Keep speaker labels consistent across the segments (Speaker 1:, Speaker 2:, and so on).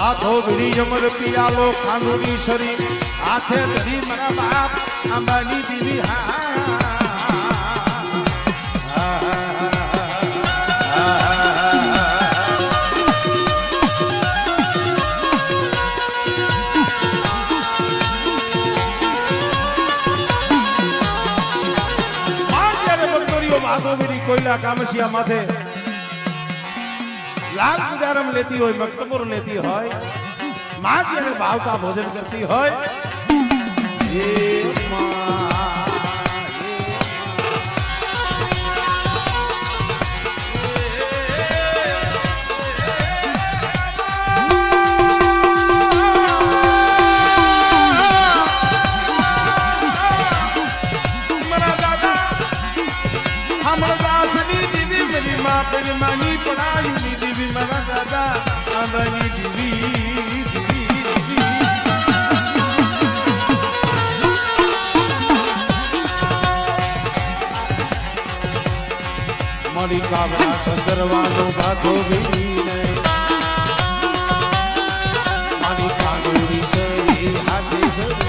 Speaker 1: બાથો બીડી અમર પિયાલો ખાંડુડી શરી હાથે ધરી મારા બાપ અંબાની દીવી कोयला कामसिया माथे लाल गुजारम लेती हो मकतबुर लेती हो माँ जયારે भावता भोजन करती हो मानी पढ़ाई दीवी मरा दादा अंबानी दीवी मरी कावड़ा संदरवानो बातो बीने मरी कांडोरी सरी हाथे धरी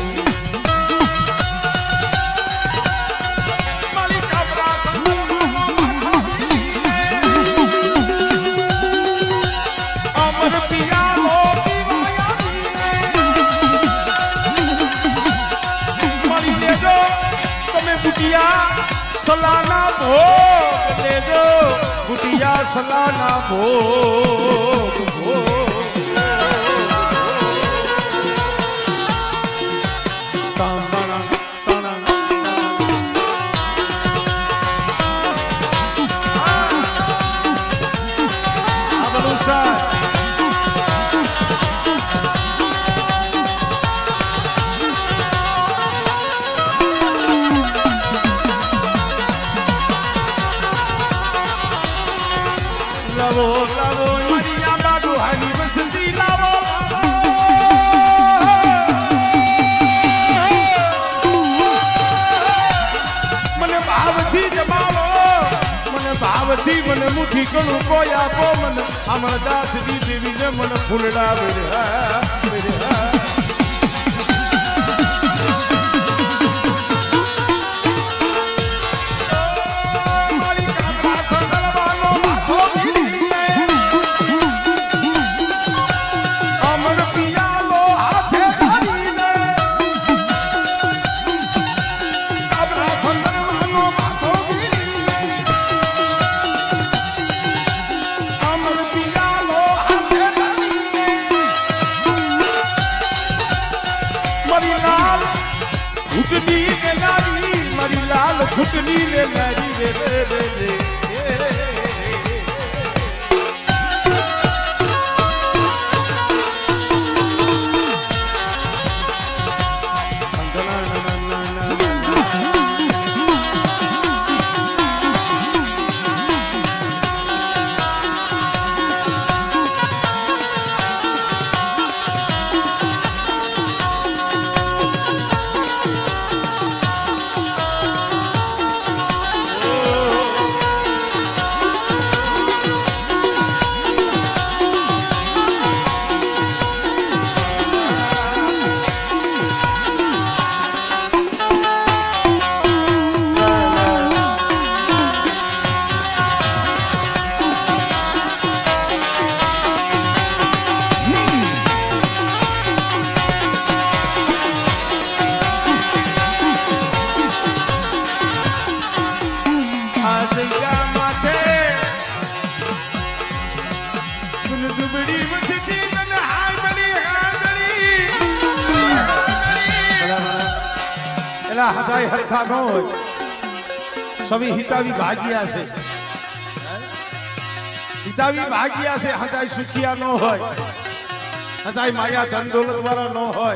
Speaker 1: सलाना भोग ले दो गुटिया सलाना भोग लावो लावो मरिया बाबू हाली बस सी लावो मने भावथी जमालो मने भावथी मने मुठी कणु कोई आपो मन अमर दास दी देवी ने मन फूलड़ा मेरे लाल घुटनी ले नारी रे रे रे रे हदाई हरखा न हो सभी हितावी भाग्या से हितावी भाग्या से हदाई सुखिया न हो हदाई माया धन दौलत वाला न हो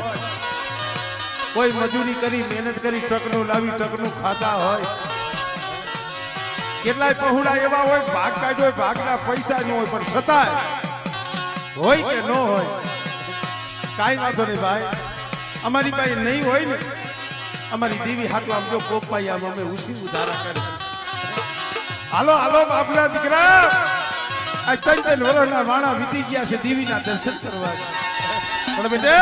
Speaker 1: कोई मजूरी करी मेहनत करी टकनो लावी टकनो खाता हो કેટલાય પહોળા એવા હોય ભાગ કાઢ્યો ભાગના પૈસા ન હોય પણ છતાંય હોય કે ન હોય કાઈ વાંધો નહીં ભાઈ અમારી પાસે નહીં હોય ને અમારી દેવી હાટુ આમ જો કોક પાઈ આમ અમે ઉસી ઉધારા કરીશું હાલો હાલો બાપના દીકરા આ ત્રણ વર્ષના વાણા વીતી ગયા છે દેવીના દર્શન કરવા પણ બેટે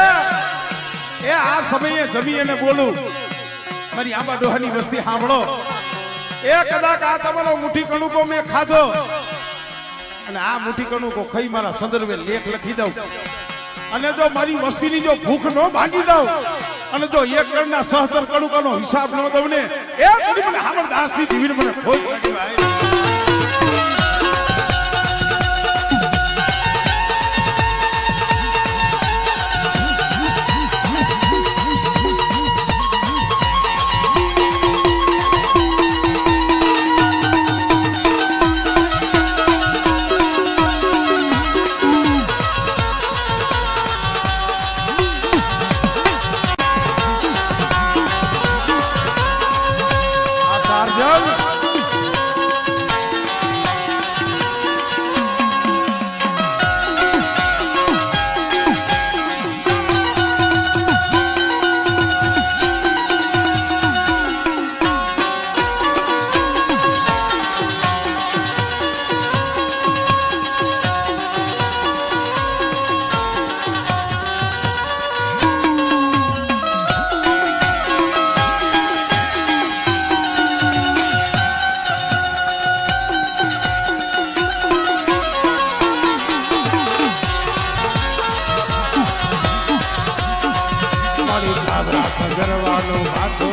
Speaker 1: એ આ સમયે જમી અને બોલું મારી આંબા ડોહાની વસ્તી સાંભળો એ કદાચ આ તમારો મુઠ્ઠી કણુકો મેં ખાધો અને આ મુઠ્ઠી કણુકો ખાઈ મારા સંદર્ભે લેખ લખી દઉં અને જો મારી વસ્તીની જો ભૂખ ન ભાગી દઉં અને જો એક ગણના સહસ્ત્ર કણુકાનો હિસાબ ન દઉં ને એ મને હામરદાસની જીવીને મને ખોટ લાગી ભાઈ સગરવાનો હાથો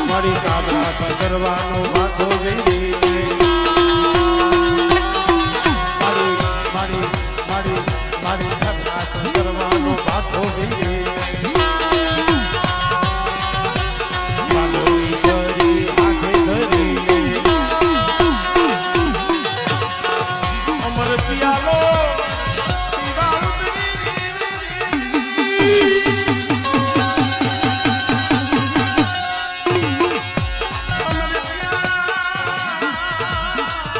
Speaker 1: મારી કાબરા સગરવાનો હાથો મારી મારી મારી મારી કાબરા સગરવાનો હાથો